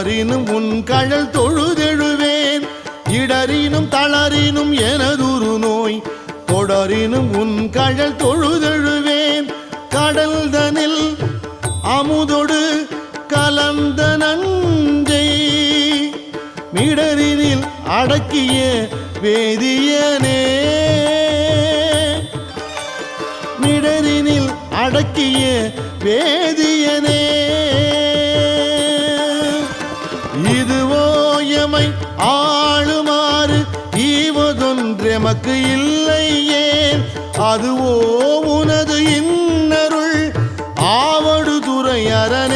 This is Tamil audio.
தொடரினும் உன் கழல் தொழுதெழுவேன் இடரினும் தளரினும் எனதுரு நோய் தொடரினும் உன் கழல் தொழுதெழுவேன் கடல் தனில் அமுதொடு கலந்த நஞ்சை மிடரினில் அடக்கிய வேதியனே மிடரினில் அடக்கிய வேதியனே இதுவோ எமை ஆளுமாறு ஈவதொன்றெமக்கு இல்லையே அதுவோ உனது இன்னருள் ஆவடு துறை அரண்